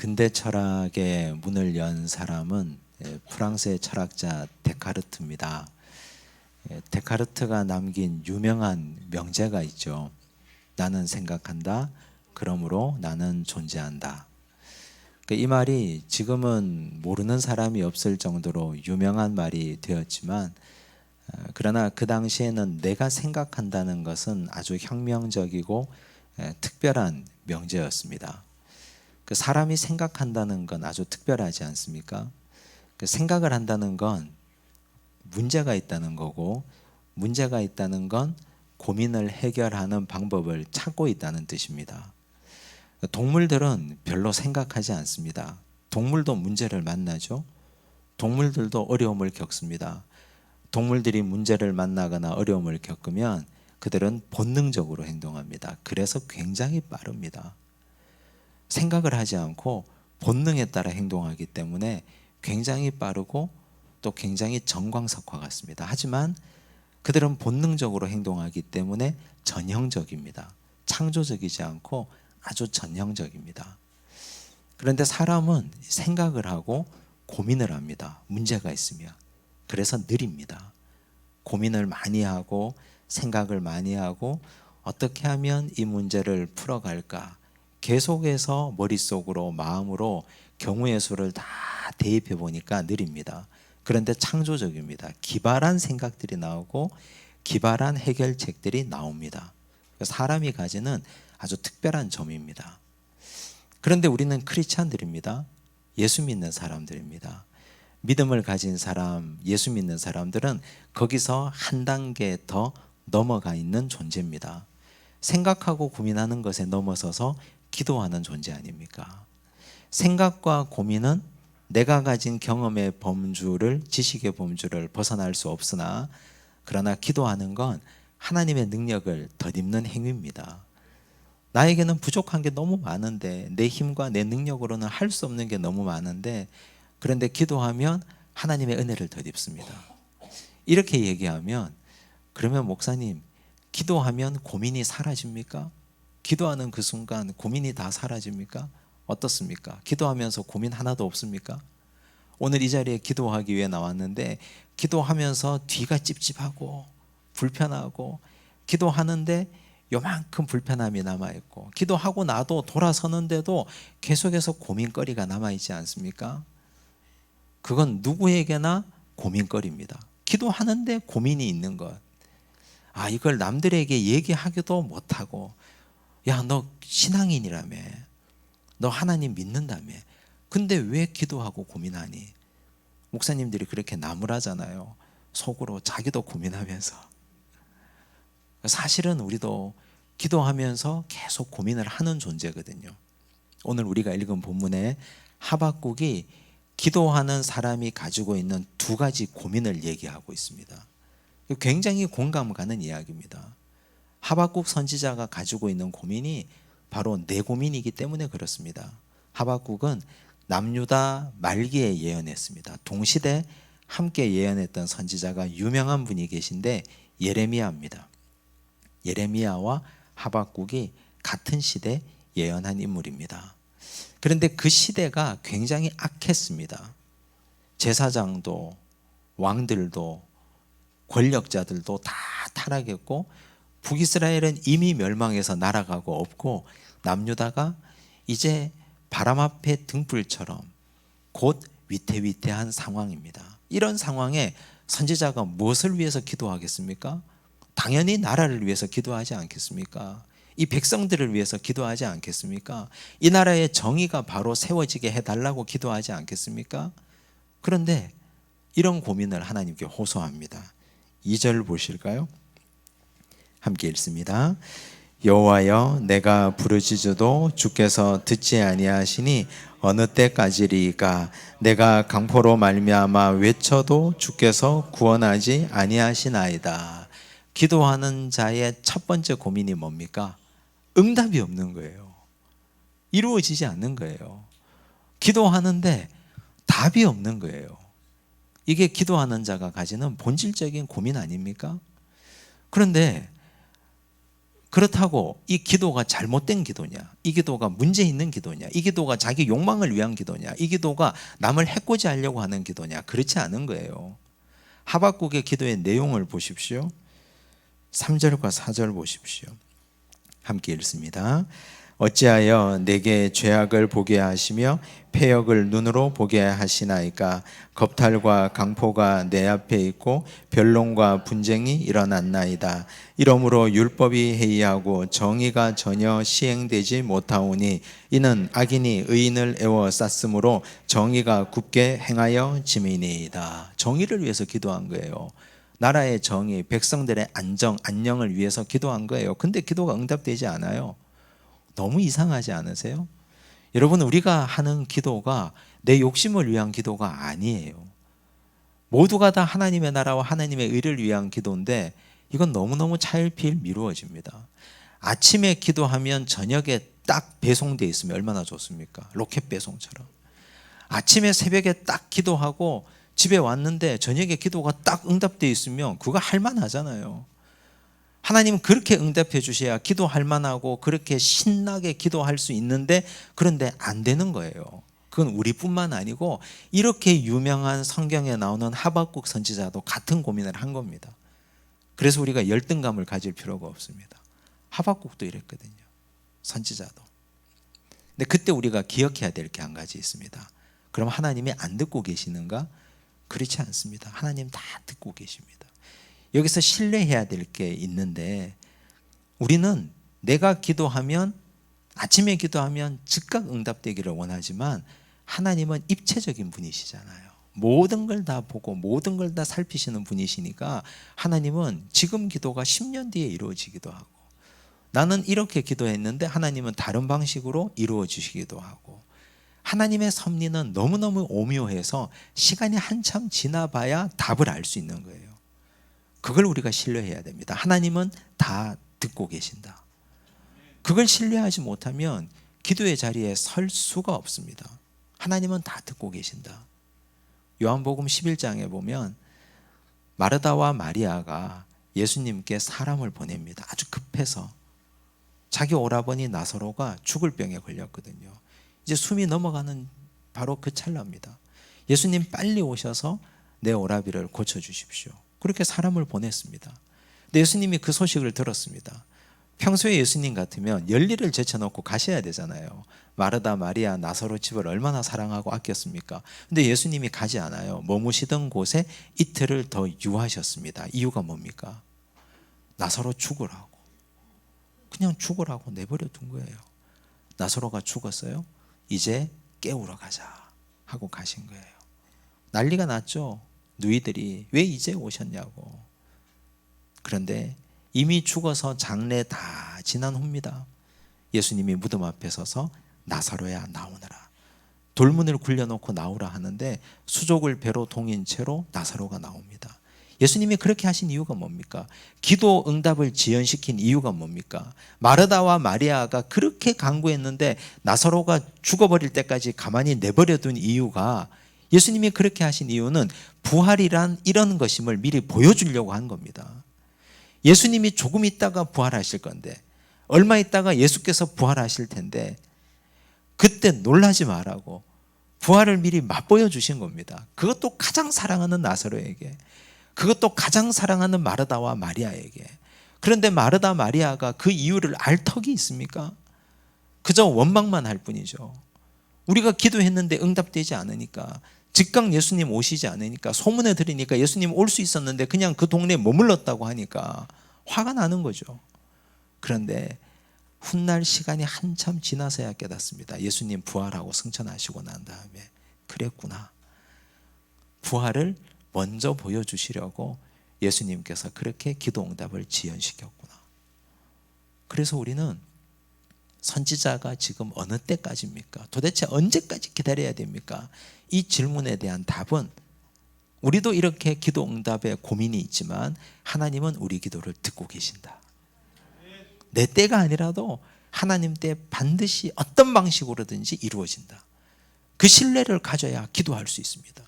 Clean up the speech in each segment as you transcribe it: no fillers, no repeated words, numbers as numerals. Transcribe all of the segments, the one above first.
근대 철학의 문을 연 사람은 프랑스의 철학자 데카르트입니다. 데카르트가 남긴 유명한 명제가 있죠. 나는 생각한다. 그러므로 나는 존재한다. 이 말이 지금은 모르는 사람이 없을 정도로 유명한 말이 되었지만, 그러나 그 당시에는 내가 생각한다는 것은 아주 혁명적이고 특별한 명제였습니다. 사람이 생각한다는 건 아주 특별하지 않습니까? 생각을 한다는 건 문제가 있다는 거고, 문제가 있다는 건 고민을 해결하는 방법을 찾고 있다는 뜻입니다. 동물들은 별로 생각하지 않습니다. 동물도 문제를 만나죠. 동물들도 어려움을 겪습니다. 동물들이 문제를 만나거나 어려움을 겪으면 그들은 본능적으로 행동합니다. 그래서 굉장히 빠릅니다. 생각을 하지 않고 본능에 따라 행동하기 때문에 굉장히 빠르고 또 굉장히 정광석화 같습니다. 하지만 그들은 본능적으로 행동하기 때문에 전형적입니다. 창조적이지 않고 아주 전형적입니다. 그런데 사람은 생각을 하고 고민을 합니다. 문제가 있으면. 그래서 느립니다. 고민을 많이 하고 생각을 많이 하고 어떻게 하면 이 문제를 풀어갈까? 계속해서 머릿속으로 마음으로 경우의 수를 다 대입해 보니까 느립니다. 그런데 창조적입니다. 기발한 생각들이 나오고 기발한 해결책들이 나옵니다. 사람이 가지는 아주 특별한 점입니다. 그런데 우리는 크리스찬들입니다. 예수 믿는 사람들입니다. 믿음을 가진 사람, 예수 믿는 사람들은 거기서 한 단계 더 넘어가 있는 존재입니다. 생각하고 고민하는 것에 넘어서서 기도하는 존재 아닙니까? 생각과 고민은 내가 가진 경험의 범주를, 지식의 범주를 벗어날 수 없으나, 그러나 기도하는 건 하나님의 능력을 덧입는 행위입니다. 나에게는 부족한 게 너무 많은데, 내 힘과 내 능력으로는 할 수 없는 게 너무 많은데, 그런데 기도하면 하나님의 은혜를 덧입습니다. 이렇게 얘기하면, 그러면 목사님, 기도하면 고민이 사라집니까? 기도하는 그 순간 고민이 다 사라집니까? 어떻습니까? 기도하면서 고민 하나도 없습니까? 오늘 이 자리에 기도하기 위해 나왔는데, 기도하면서 뒤가 찝찝하고 불편하고, 기도하는데 요만큼 불편함이 남아있고, 기도하고 나도 돌아서는데도 계속해서 고민거리가 남아있지 않습니까? 그건 누구에게나 고민거리입니다. 기도하는데 고민이 있는 것. 이걸 남들에게 얘기하기도 못하고, 야, 너 신앙인이라며, 너 하나님 믿는다며, 근데 왜 기도하고 고민하니? 목사님들이 그렇게 나무라잖아요. 속으로 자기도 고민하면서. 사실은 우리도 기도하면서 계속 고민을 하는 존재거든요. 오늘 우리가 읽은 본문에 하박국이 기도하는 사람이 가지고 있는 두 가지 고민을 얘기하고 있습니다. 굉장히 공감 가는 이야기입니다. 하박국 선지자가 가지고 있는 고민이 바로 내 고민이기 때문에 그렇습니다. 하박국은 남유다 말기에 예언했습니다. 동시대 함께 예언했던 선지자가 유명한 분이 계신데 예레미야입니다. 예레미야와 하박국이 같은 시대 예언한 인물입니다. 그런데 그 시대가 굉장히 악했습니다. 제사장도 왕들도 권력자들도 다 타락했고, 북이스라엘은 이미 멸망해서 나라가고 없고, 남유다가 이제 바람 앞에 등불처럼 곧 위태위태한 상황입니다. 이런 상황에 선지자가 무엇을 위해서 기도하겠습니까? 당연히 나라를 위해서 기도하지 않겠습니까? 이 백성들을 위해서 기도하지 않겠습니까? 이 나라의 정의가 바로 세워지게 해달라고 기도하지 않겠습니까? 그런데 이런 고민을 하나님께 호소합니다. 2절 보실까요? 함께 읽습니다. 여호와여, 내가 부르짖어도 주께서 듣지 아니하시니 어느 때까지리까? 내가 강포로 말미암아 외쳐도 주께서 구원하지 아니하시나이다. 기도하는 자의 첫 번째 고민이 뭡니까? 응답이 없는 거예요. 이루어지지 않는 거예요. 기도하는데 답이 없는 거예요. 이게 기도하는 자가 가지는 본질적인 고민 아닙니까? 그런데 그렇다고 이 기도가 잘못된 기도냐, 이 기도가 문제 있는 기도냐, 이 기도가 자기 욕망을 위한 기도냐, 이 기도가 남을 해코지 하려고 하는 기도냐, 그렇지 않은 거예요. 하박국의 기도의 내용을 보십시오. 3절과 4절 보십시오. 함께 읽습니다. 어찌하여 내게 죄악을 보게 하시며 패역을 눈으로 보게 하시나이까. 겁탈과 강포가 내 앞에 있고 변론과 분쟁이 일어났나이다. 이러므로 율법이 해이하고 정의가 전혀 시행되지 못하오니 이는 악인이 의인을 애워쌌으므로 정의가 굳게 행하여 짐이니이다. 정의를 위해서 기도한 거예요. 나라의 정의, 백성들의 안녕을 위해서 기도한 거예요. 근데 기도가 응답되지 않아요. 너무 이상하지 않으세요? 여러분, 우리가 하는 기도가 내 욕심을 위한 기도가 아니에요. 모두가 다 하나님의 나라와 하나님의 의를 위한 기도인데 이건 너무너무 차일피일 미루어집니다. 아침에 기도하면 저녁에 딱 배송돼 있으면 얼마나 좋습니까? 로켓 배송처럼. 아침에 새벽에 딱 기도하고 집에 왔는데 저녁에 기도가 딱 응답돼 있으면 그거 할만하잖아요. 하나님은 그렇게 응답해 주셔야 기도할 만하고 그렇게 신나게 기도할 수 있는데, 그런데 안 되는 거예요. 그건 우리뿐만 아니고 이렇게 유명한 성경에 나오는 하박국 선지자도 같은 고민을 한 겁니다. 그래서 우리가 열등감을 가질 필요가 없습니다. 하박국도 이랬거든요. 선지자도. 근데 그때 우리가 기억해야 될 게 한 가지 있습니다. 그럼 하나님이 안 듣고 계시는가? 그렇지 않습니다. 하나님 다 듣고 계십니다. 여기서 신뢰해야 될 게 있는데, 우리는 내가 기도하면, 아침에 기도하면 즉각 응답되기를 원하지만 하나님은 입체적인 분이시잖아요. 모든 걸 다 보고 모든 걸 다 살피시는 분이시니까 하나님은 지금 기도가 10년 뒤에 이루어지기도 하고, 나는 이렇게 기도했는데 하나님은 다른 방식으로 이루어 주시기도 하고, 하나님의 섭리는 너무너무 오묘해서 시간이 한참 지나봐야 답을 알 수 있는 거예요. 그걸 우리가 신뢰해야 됩니다. 하나님은 다 듣고 계신다. 그걸 신뢰하지 못하면 기도의 자리에 설 수가 없습니다. 하나님은 다 듣고 계신다. 요한복음 11장에 보면 마르다와 마리아가 예수님께 사람을 보냅니다. 아주 급해서. 자기 오라버니 나사로가 죽을 병에 걸렸거든요. 이제 숨이 넘어가는 바로 그 찰나입니다. 예수님 빨리 오셔서 내 오라비를 고쳐주십시오. 그렇게 사람을 보냈습니다. 근데 예수님이 그 소식을 들었습니다. 평소에 예수님 같으면 열일을 제쳐놓고 가셔야 되잖아요. 마르다, 마리아, 나사로 집을 얼마나 사랑하고 아꼈습니까? 근데 예수님이 가지 않아요. 머무시던 곳에 이틀을 더 유하셨습니다. 이유가 뭡니까? 나사로 죽으라고. 그냥 죽으라고 내버려 둔 거예요. 나사로가 죽었어요. 이제 깨우러 가자 하고 가신 거예요. 난리가 났죠. 누이들이 왜 이제 오셨냐고. 그런데 이미 죽어서 장례 다 지난 후입니다. 예수님이 무덤 앞에 서서 나사로야 나오너라. 돌문을 굴려놓고 나오라 하는데 수족을 배로 동인 채로 나사로가 나옵니다. 예수님이 그렇게 하신 이유가 뭡니까? 기도 응답을 지연시킨 이유가 뭡니까? 마르다와 마리아가 그렇게 간구했는데 나사로가 죽어버릴 때까지 가만히 내버려둔 이유가, 예수님이 그렇게 하신 이유는 부활이란 이런 것임을 미리 보여주려고 한 겁니다. 예수님이 조금 있다가 부활하실 건데, 얼마 있다가 예수께서 부활하실 텐데, 그때 놀라지 말라고 부활을 미리 맛보여 주신 겁니다. 그것도 가장 사랑하는 나사로에게, 그것도 가장 사랑하는 마르다와 마리아에게. 그런데 마르다, 마리아가 그 이유를 알 턱이 있습니까? 그저 원망만 할 뿐이죠. 우리가 기도했는데 응답되지 않으니까, 즉각 예수님 오시지 않으니까, 소문에 들으니까 예수님 올 수 있었는데 그냥 그 동네에 머물렀다고 하니까 화가 나는 거죠. 그런데 훗날 시간이 한참 지나서야 깨닫습니다. 예수님 부활하고 승천하시고 난 다음에, 그랬구나. 부활을 먼저 보여주시려고 예수님께서 그렇게 기도 응답을 지연시켰구나. 그래서 우리는 선지자가 지금 어느 때까지입니까? 도대체 언제까지 기다려야 됩니까? 이 질문에 대한 답은, 우리도 이렇게 기도 응답에 고민이 있지만 하나님은 우리 기도를 듣고 계신다. 내 때가 아니라도 하나님 때 반드시 어떤 방식으로든지 이루어진다. 그 신뢰를 가져야 기도할 수 있습니다.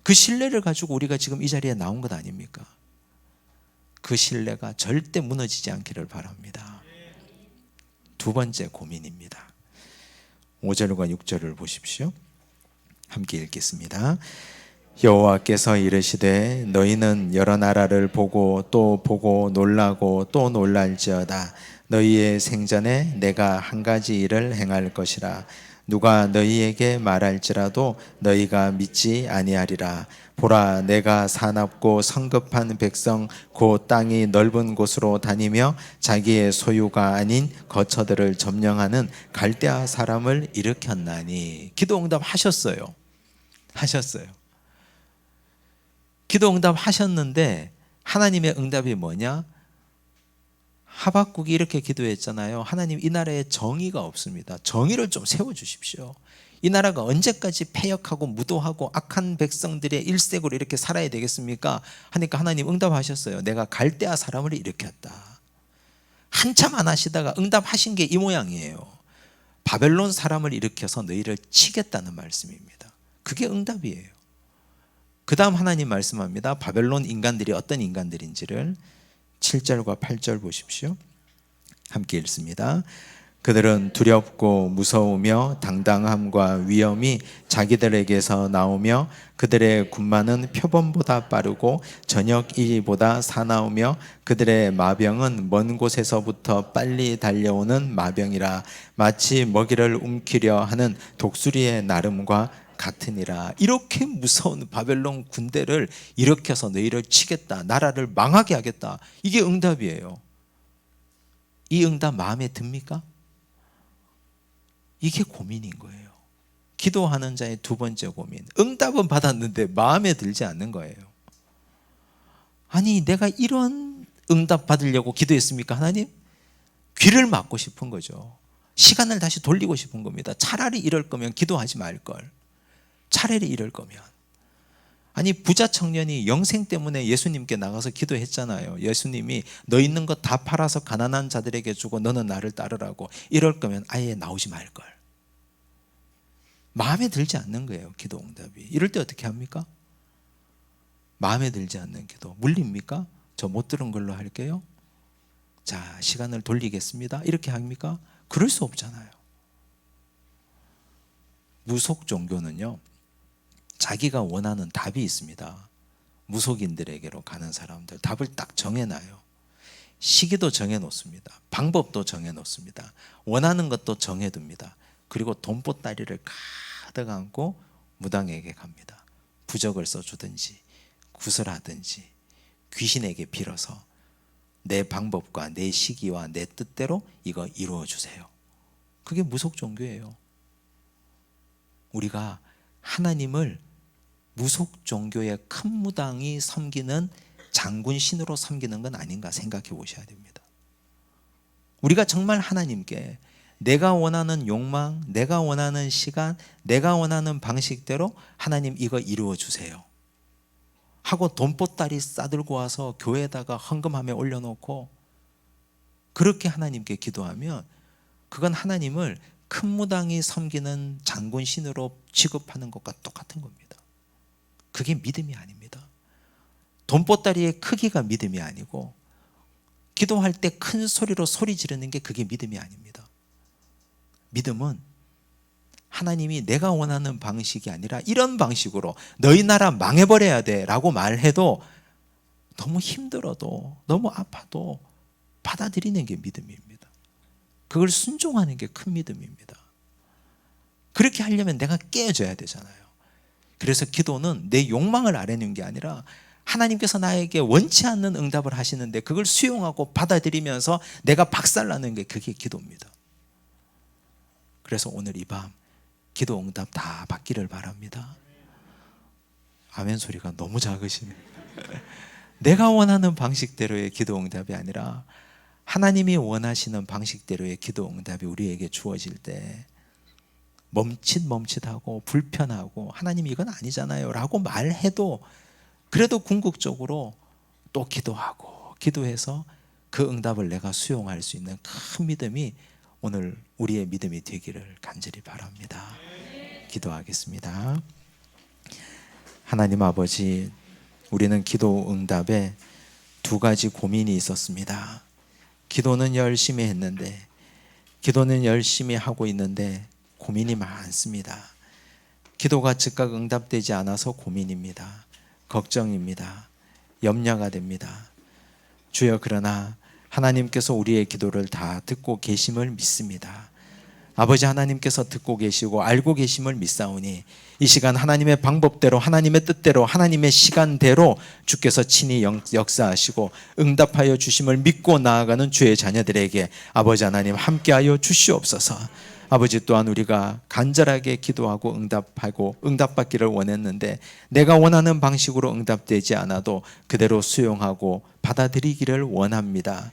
그 신뢰를 가지고 우리가 지금 이 자리에 나온 것 아닙니까? 그 신뢰가 절대 무너지지 않기를 바랍니다. 두 번째 고민입니다. 5절과 6절을 보십시오. 함께 읽겠습니다. 여호와께서 이르시되 너희는 여러 나라를 보고 또 보고 놀라고 또 놀랄지어다. 너희의 생전에 내가 한 가지 일을 행할 것이라. 누가 너희에게 말할지라도 너희가 믿지 아니하리라. 보라, 내가 사납고 성급한 백성 곧 땅이 넓은 곳으로 다니며 자기의 소유가 아닌 거처들을 점령하는 갈대아 사람을 일으켰나니. 기도 응답하셨어요. 하셨어요. 기도 응답하셨는데 하나님의 응답이 뭐냐? 하박국이 이렇게 기도했잖아요. 하나님, 이 나라에 정의가 없습니다. 정의를 좀 세워주십시오. 이 나라가 언제까지 패역하고 무도하고 악한 백성들의 일색으로 이렇게 살아야 되겠습니까? 하니까 하나님 응답하셨어요. 내가 갈대아 사람을 일으켰다. 한참 안 하시다가 응답하신 게 이 모양이에요. 바벨론 사람을 일으켜서 너희를 치겠다는 말씀입니다. 그게 응답이에요. 그 다음 하나님 말씀합니다. 바벨론 인간들이 어떤 인간들인지를 7절과 8절 보십시오. 함께 읽습니다. 그들은 두렵고 무서우며 당당함과 위엄이 자기들에게서 나오며 그들의 군마는 표범보다 빠르고 저녁이보다 사나우며 그들의 마병은 먼 곳에서부터 빨리 달려오는 마병이라. 마치 먹이를 움키려 하는 독수리의 나름과 같으니라. 이렇게 무서운 바벨론 군대를 일으켜서 너희를 치겠다, 나라를 망하게 하겠다. 이게 응답이에요. 이 응답 마음에 듭니까? 이게 고민인 거예요. 기도하는 자의 두 번째 고민. 응답은 받았는데 마음에 들지 않는 거예요. 아니, 내가 이런 응답 받으려고 기도했습니까, 하나님? 귀를 막고 싶은 거죠. 시간을 다시 돌리고 싶은 겁니다. 차라리 이럴 거면 기도하지 말걸. 차라리 이럴 거면. 아니, 부자 청년이 영생 때문에 예수님께 나가서 기도했잖아요. 예수님이 너 있는 거 다 팔아서 가난한 자들에게 주고 너는 나를 따르라고. 이럴 거면 아예 나오지 말걸. 마음에 들지 않는 거예요, 기도 응답이. 이럴 때 어떻게 합니까? 마음에 들지 않는 기도 물립니까? 저 못 들은 걸로 할게요. 자, 시간을 돌리겠습니다. 이렇게 합니까? 그럴 수 없잖아요. 무속 종교는요, 자기가 원하는 답이 있습니다. 무속인들에게로 가는 사람들 답을 딱 정해놔요. 시기도 정해놓습니다. 방법도 정해놓습니다. 원하는 것도 정해둡니다. 그리고 돈보따리를 가득 안고 무당에게 갑니다. 부적을 써주든지 구슬하든지 귀신에게 빌어서 내 방법과 내 시기와 내 뜻대로 이거 이루어주세요. 그게 무속 종교예요. 우리가 하나님을 무속 종교의 큰 무당이 섬기는 장군 신으로 섬기는 건 아닌가 생각해 보셔야 됩니다. 우리가 정말 하나님께 내가 원하는 욕망, 내가 원하는 시간, 내가 원하는 방식대로 하나님 이거 이루어 주세요 하고 돈보따리 싸들고 와서 교회에다가 헌금함에 올려놓고 그렇게 하나님께 기도하면 그건 하나님을 큰 무당이 섬기는 장군 신으로 취급하는 것과 똑같은 겁니다. 그게 믿음이 아닙니다. 돈보따리의 크기가 믿음이 아니고 기도할 때 큰 소리로 소리 지르는 게 그게 믿음이 아닙니다. 믿음은 하나님이 내가 원하는 방식이 아니라 이런 방식으로 너희 나라 망해버려야 돼 라고 말해도 너무 힘들어도 너무 아파도 받아들이는 게 믿음입니다. 그걸 순종하는 게 큰 믿음입니다. 그렇게 하려면 내가 깨어져야 되잖아요. 그래서 기도는 내 욕망을 아뢰는 게 아니라 하나님께서 나에게 원치 않는 응답을 하시는데 그걸 수용하고 받아들이면서 내가 박살나는 게 그게 기도입니다. 그래서 오늘 이 밤 기도 응답 다 받기를 바랍니다. 아멘 소리가 너무 작으시네. 내가 원하는 방식대로의 기도 응답이 아니라 하나님이 원하시는 방식대로의 기도 응답이 우리에게 주어질 때 멈칫멈칫하고 불편하고 하나님 이건 아니잖아요 라고 말해도 그래도 궁극적으로 또 기도하고 기도해서 그 응답을 내가 수용할 수 있는 큰 믿음이 오늘 우리의 믿음이 되기를 간절히 바랍니다. 기도하겠습니다. 하나님 아버지, 우리는 기도 응답에 두 가지 고민이 있었습니다. 기도는 열심히 했는데 기도는 열심히 하고 있는데 고민이 많습니다. 기도가 즉각 응답되지 않아서 고민입니다. 걱정입니다. 염려가 됩니다. 주여, 그러나 하나님께서 우리의 기도를 다 듣고 계심을 믿습니다. 아버지 하나님께서 듣고 계시고 알고 계심을 믿사오니 이 시간 하나님의 방법대로, 하나님의 뜻대로, 하나님의 시간대로 주께서 친히 역사하시고 응답하여 주심을 믿고 나아가는 주의 자녀들에게 아버지 하나님 함께하여 주시옵소서. 아버지, 또한 우리가 간절하게 기도하고 응답받기를 원했는데 내가 원하는 방식으로 응답되지 않아도 그대로 수용하고 받아들이기를 원합니다.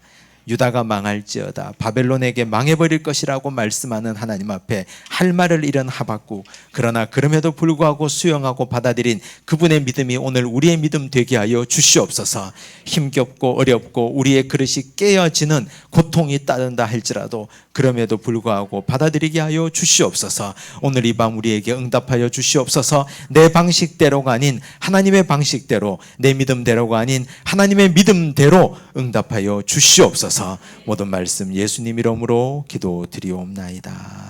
유다가 망할지어다, 바벨론에게 망해버릴 것이라고 말씀하는 하나님 앞에 할 말을 잃은 하박국, 그러나 그럼에도 불구하고 수용하고 받아들인 그분의 믿음이 오늘 우리의 믿음 되게 하여 주시옵소서. 힘겹고 어렵고 우리의 그릇이 깨어지는 고통이 따른다 할지라도 그럼에도 불구하고 받아들이게 하여 주시옵소서. 오늘 이 밤 우리에게 응답하여 주시옵소서. 내 방식대로가 아닌 하나님의 방식대로, 내 믿음대로가 아닌 하나님의 믿음대로 응답하여 주시옵소서. 모든 말씀 예수님 이름으로 기도드리옵나이다.